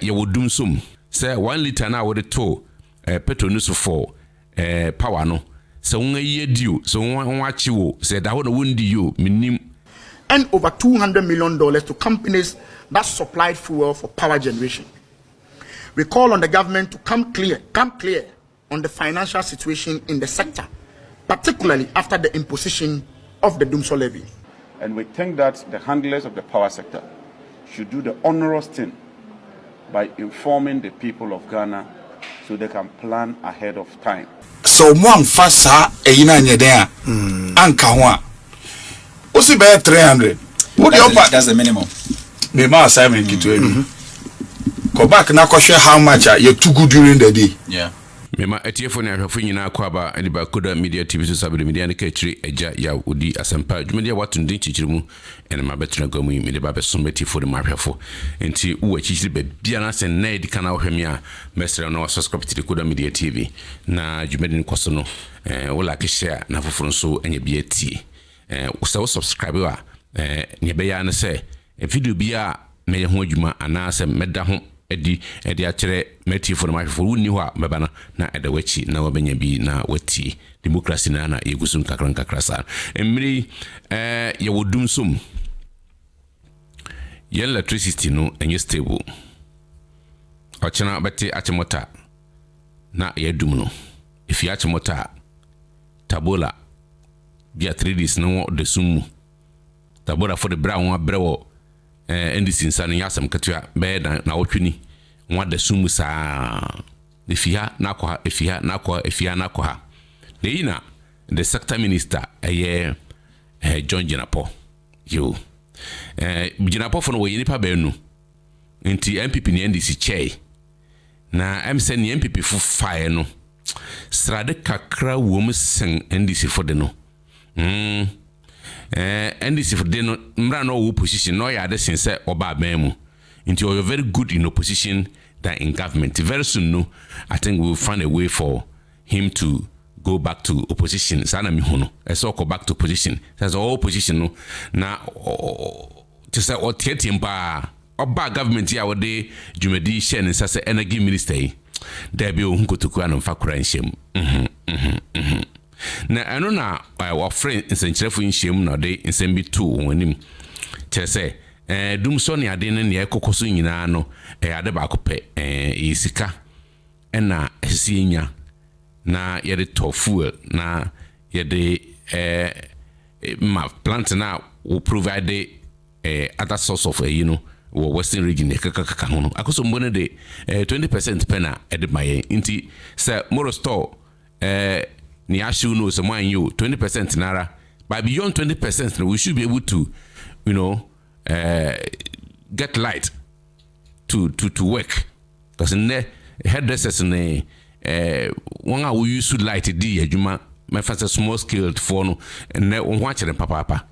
you would Dumsor. Say 1 liter now with the tow, petrol news for power no. So when you do, so one watch you said that wouldn't you minim. And over $200 million to companies that supplied fuel for power generation. We call on the government to come clear on the financial situation in the sector, particularly after the imposition of the Dumsor levy. And we think that the handlers of the power sector should do the onerous thing by informing the people of Ghana so they can plan ahead of time. So one fasa eyina nyeden anka ho a osi be 300 what the offer that's the minimum me ma assignment kitu enu go back na ko share how much you too good during the day yeah Mema etiefo ne ahwefo nyina kwaba ediba Koda Media TV so sabe media ne kachiri eja ya odi asempa dwumedia watundin chichirimu ene mabetuna gwamu yi mede ba besometiefo de mahwefo enti wo chichiri be bia na sen na edika na wohwemi a mesre no subscribe to Koda Media TV na dwumedi nkoso no wo like share na foforo so enya bia tie wo subscribe wa ne be ya ne se video bia me ye ho adwuma ana se meda ho edi akere metiefo na mahwefo woni ho a mebana na edawachi na wabenya bi na wati democracy na yegusun kakran sa emri ye wodumsor ye electricity no enye stable ochena beti achemota na ye dum no ifi achemota tabola bia 3Ds no de sumu tabola for the brown wa brewo ndisi nsa no yasam katua be na wotwini nwa da sumu sa efia na kwa deina the sector minister John Jinapo yo Jinapo fo no we nipa ba enu nti MPP ni ndisi chei na MSN ni MPP fu fae no strade kakra wom sen ndisi fo de no NDC for the mra no opposition no ya de sense oba abemu into you're very good in opposition than in government. Very soon no I think we'll find a way for him to go back to opposition. Sana mi hono so go back to opposition. That's all opposition no na to say o tieti mpa oba government ya wode dwumadi share ne sase energy minister there be o hunkotoku an mfakora nshem na eno na our friend nsenkyerefo nhyiam na de nsembi to wonim kyerese Dumsor ne ade ne ekokoso nyina no ade ba akopɛ isika na esienya na yede to fuel na yede ma plant na will provide other source of western region kaka hono akoso mbone de 20% pena ede maye nti se moro store ni ashu no so man you 20% nara but beyond 20% we should be able to get light to work because in the hairdressers ne one a we use light di adwuma my first small scale for no na won ho akere papa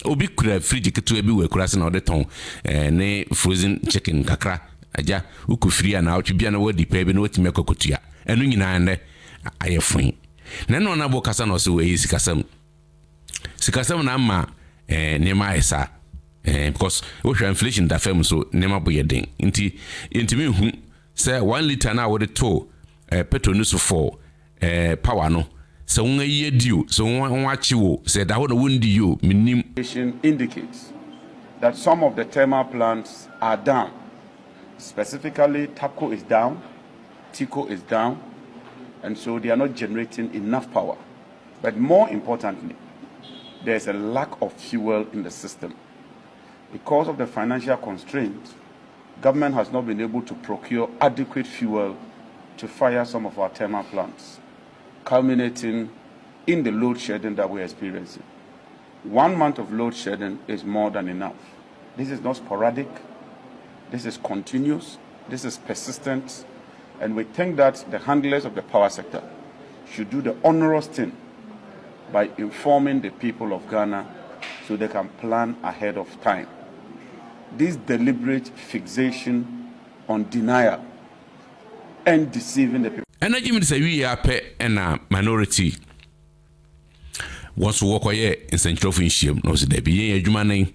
obi kura fridge keto bi we kura se na ode ton ne frozen chicken kakra aja ukufiri na otwe na wadi pa bi na wati mekokotua enu nyina ne ayefun na no na bo kasa no se we sikasam na ma nema esa because we inflation da fam so nema bo yeden nti me hu say 1 liter na we to petrol news for power no so won ayi dio so won achi wo say da ho no wondi yo minim indicates that some of the thermal plants are down. Specifically, TAPCO is down, TICO is down, and so they are not generating enough power. But more importantly, there's a lack of fuel in the system. Because of the financial constraints, government has not been able to procure adequate fuel to fire some of our thermal plants, culminating in the load shedding that we're experiencing. 1 month of load shedding is more than enough. This is not sporadic, this is continuous, this is persistent, and we think that the handlers of the power sector should do the onerous thing by informing the people of Ghana so they can plan ahead of time. This deliberate fixation on denial and deceiving the people. Energy minister we are and a minority wants to walk away in Central Finsham, no, there be a human name.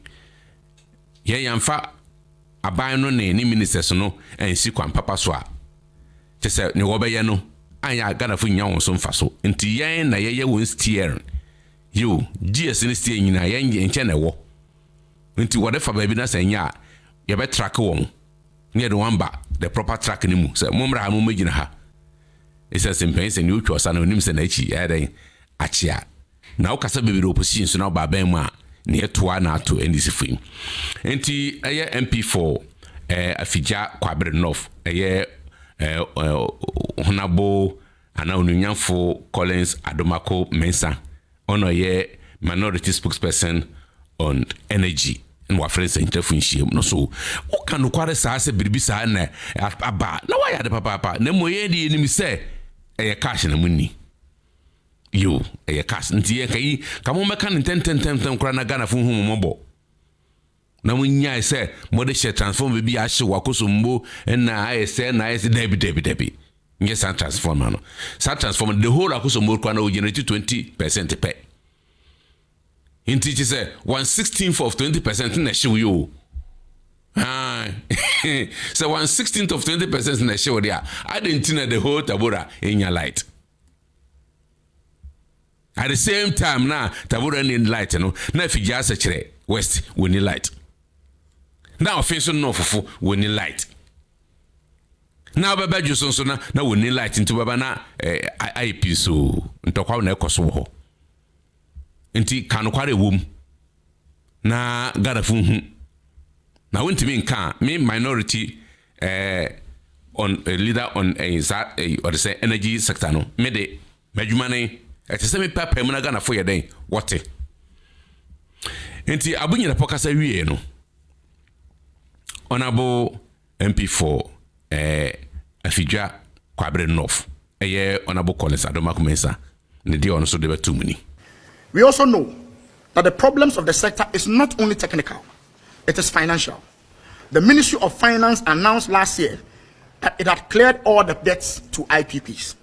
Ye yamfa aban no ne ministers no ensi kwan papa so a tese ne wobeye no anya Ghana fo nya won so mfa so nti yen na yeye won steer yo GS ne steer nyina yen enche na wo nti whatever baby na senya ye be track won near the one ba the proper track ni mu se momra no magina ha esa sempen se ni otwa sa na onim se na achi eden achia na ukasa bebe opposition so na ba ban mu a ne etoa na ato ndc fim enti eye MP4 afija kwabre north eye honabo ana onunyafo Collins Adomako Mensa ono ye minority spokesperson on energy and wa friends interfunshiem no so o kan kware saa se biribi saa na aba na wa ya de papa na moye de enim se eye cash na munni yo eye cash nti ye kai kamo meka ntenten kura na Ghana fun hu mobo na munya se mode share transform bi a hye wakosombo na ayese na ayese debi nye sa transform no sa transform the whole akosombo kwa na o generate 20% per inti chi say 1/16 of 20% na hye yo so 1/16 of 20% na hye there I didn't know the whole tabora in your light at the same time na tabora in light no na fi jasa kire west we need light now face no fufu we need light now baba juso so na we need light into baba na IP so ntokwa na ekoso ho nti kanokware wom na garafu hu na wontimi nka me minority on a leader on a or say energy sector no me de madwuma ne etese me papa mu na Ghana fo yeden wote nti abunyira pokasa wie no honorable MP4 afija kwabre north honorable Collins Adomako Mensa ne di ono so de betumuni. We also know that the problems of the sector is not only technical, it is financial. The Ministry of Finance announced last year that it had cleared all the debts to IPPs.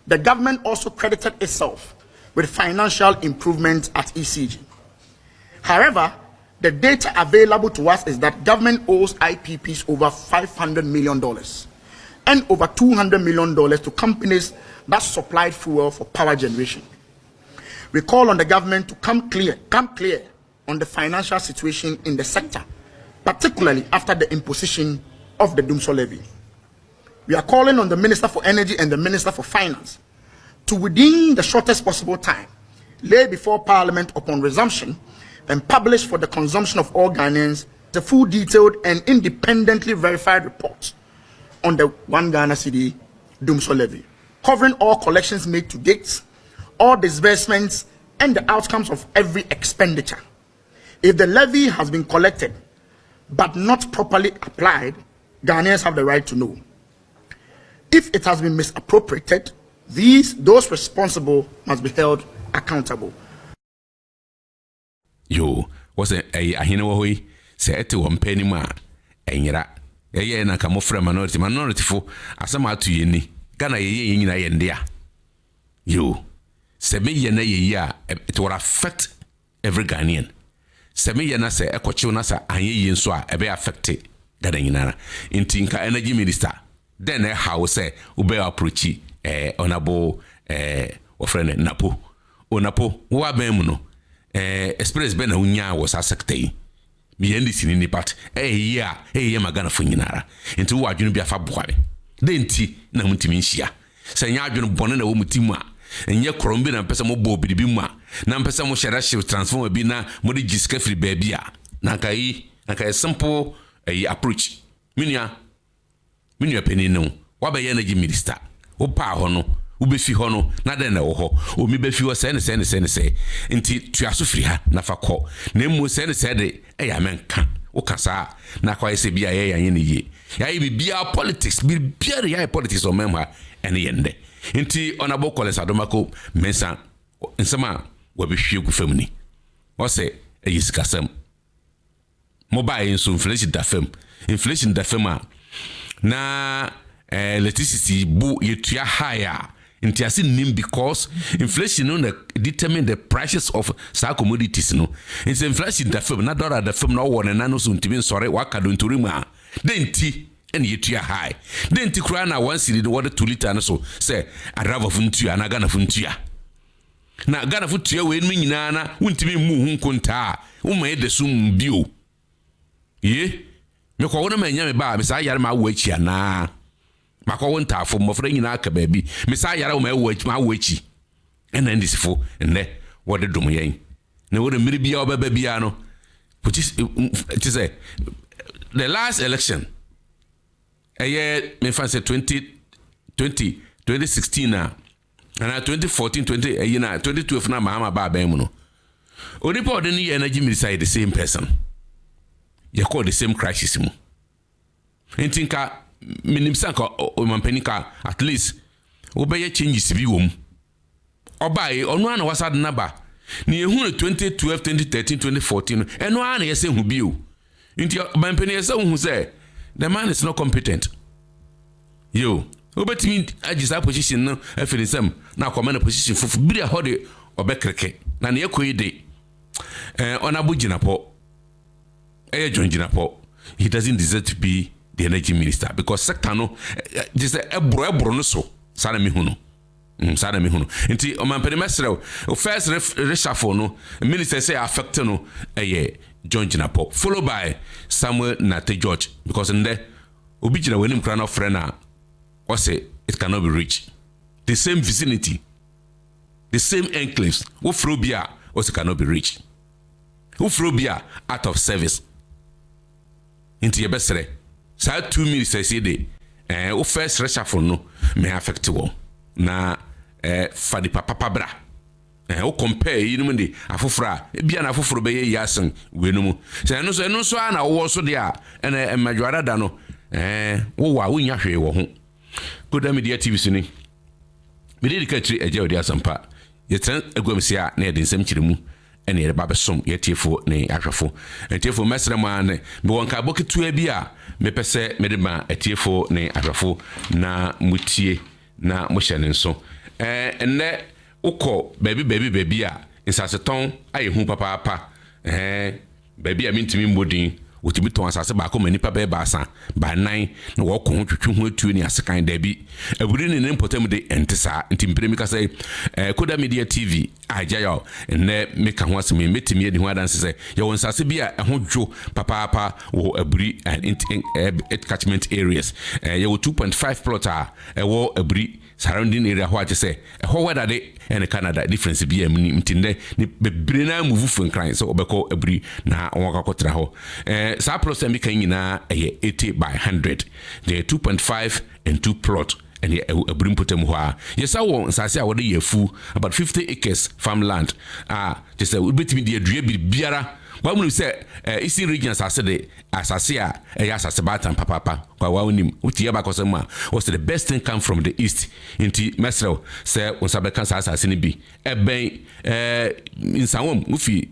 The government also credited itself with financial improvement at ECG. However, the data available to us is that government owes IPPs over $500 million and over $200 million to companies that supplied fuel for power generation. We call on the government to come clear on the financial situation in the sector, particularly after the imposition of the Dumsor Levy. We are calling on the Minister for Energy and the Minister for Finance to, within the shortest possible time, lay before Parliament upon resumption and publish for the consumption of all Ghanaians the full detailed and independently verified report on the 1 Ghana cedi Dumsor Levy, covering all collections made to date, all disbursements, and the outcomes of every expenditure. If the levy has been collected but not properly applied, Ghanaians have the right to know. If it has been misappropriated, those responsible must be held accountable. Yo, was a hinawahi, say to 1 penny ma, and yera, na kamofra minority for asama to yeni, Ghana ye in India. Yo. Semi yena ye it will affect every Ghanaian. Semi yena se ekochi na sa anye yin so a ebe affect Ghana inti nka energy minister then how say ube approach honorable ofrene napo onapo wa ben mu no express ben na unya was a sector mi yendi sinini part ye magana fo nyinara inti wo adwunu bi afa boare denti na mutimi nhia se nya adwunu bone na wo mutimu a enye krombi na pesa mo bo bidibi mu a na pesa mo share shift transform bi na mo de giska free baby a na kai simple approach minia penny no wa be energy minister wo pa ho no wo be fi ho no na den na wo ho o mi be fi wo se ne nti tuaso free ha na fa ko na mu se de ya menka wo kasa na kwa ese bia ye yan ne ye ya yi bia politics bia ya politics o memha ene yende nti honorable Collins Adomako Mensa nsema wa be hwie gu fam ni wo se eyisikasam mobile so inflation da fam a na electricity bu yetua higher Nti ase nim because inflation no determine the prices of sa commodities no. It's inflation da fam na dollar da fam na wo ne nano so ntimi nsore waka do nturi mu a. Denti ene yetua high. Denti kura na 1 cedi the water 2 liter no so say arava funtua na Ghana funtua. Na Ghana funtua we nmi nyina na wontimi mu hu nkonta wo ma yede sum bio. Ye me ko wona ma nya me ba me sa yare ma wo achi ana. Mako won tafo mofra nyina aka baabi me sa yara wo ma wo achi ena ndisifo enne wode dum yen na wode mmiri bia obaba bia no which is say the last election me fancy 2016 na 2014 2012 na mahama ba mu no onipa ode ni energy minister the same person you call the same crisis mu entinka minimsanka o mampanika at least obeye changes bi wom obae onu ana wasad na ba ni ehun 2012 2013 2014 eno ana yese hu bi o nti mampani yese hu say the man is not competent yo obetimi agisa position no afinisam na akoma na position fufu bi hode obekreke na ne yakoide ona buginapo jonjinapo he doesn't deserve to be the energy minister because sector no just ebro no so sana mi hunu nti o man pedimestre o first reshuffle no minister say affect no John Jinapo followed by Samuel Nate George because in there obi jina wenim kra no friend na o say it cannot be reached the same vicinity the same enclaves wo frobia o say cannot be reached wo frobia out of service nti yebesre sa 2 ministers say dey o first reshuffle no may affect wo na fa di papa bra o compare yinum de afofra bia na afofro be ye yasen wenumu se eno so na wo so de a ena madwara da no wo wa wonya hwe wo ho Koda Media TV sini me de katri eje odi asampa yetan agwamsia na yede nsem kiremu ene yede babesom yetiefo ne ahwefo etiefo mesrem ane me wonka boketua bi a me pese me de ma etiefo ne ahwefo na mutie na mo hye ne nso enne ukọ baby a insaseton ayehu papa baby a mintimi mbodin otimi ton asase ba ko manipa be baasa ba nan na wo ko twetwe hu atu ni asekan da bi aburi ne ne mpotam de entesa ntimpire mi ka say Koda Media TV ajayo enne me ka ho asemi metimi edi ho adanse say ye won sase bi a ho dwo papa wo aburi and catchment areas ye wo 2.5 plot a wo aburi surrounding area ho aje say ho weda de en Canada difference bi am ntinde ni bebre na move fun kran so obeko aburi na won ka kotra ho sa plot am kan nyina 80 by 100 the 2.5 and 2 plot and aburi mpotem ho a yesa won sase a wode yafu about 50 acres farmland just ubetimi de adua biara wa mu say Eastern region asase de asase a asase batan papa kwa wa onim utie ba kosem a was the best thing come from the east inti mesrel say onsabe kan asase ni bi eben insanwom ufi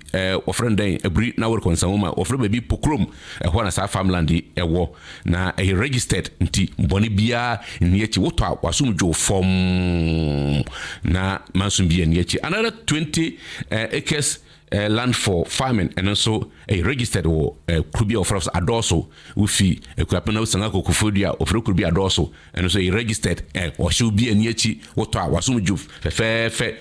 ofren den abri na wor konsanwom a ofre ba bi pokrom ho na sa farmland ewo na registered inti boni bia ni echi woto a wasum dwo fom na mansum bia ni echi another 20 acres land for farming and also a registered or could be of adoso ufi ekwapena usanga kokufodia ofro could be adoso and also a registered or should be aniachi woto a wasum dwo fe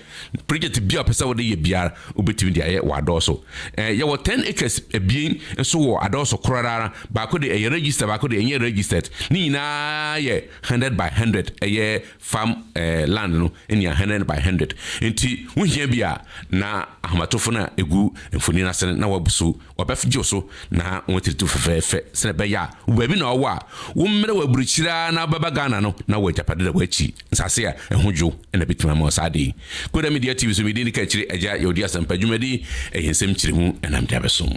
project bia pesa wode ye bia obetimi dia ye wadoso ye wo 10 acres ebien so wo adoso korara ba ko de a register ba ko de enye registered ni na ye 100 by 100 ye farm land no enya 100 by 100 enti wohia bia na ahmatofo na egu mfoni na sene na wabuso wabafgye so na wotiritu fefefe sene be ya wo bi na owo a wo mmere waburuchira na baba Ghana no na wo japade da wachi nsase a ehudwo na bitima mo sade Koda Media TV so mi din ka kire agya yodi asampa dwumadi ehensem kire hu enam jabeso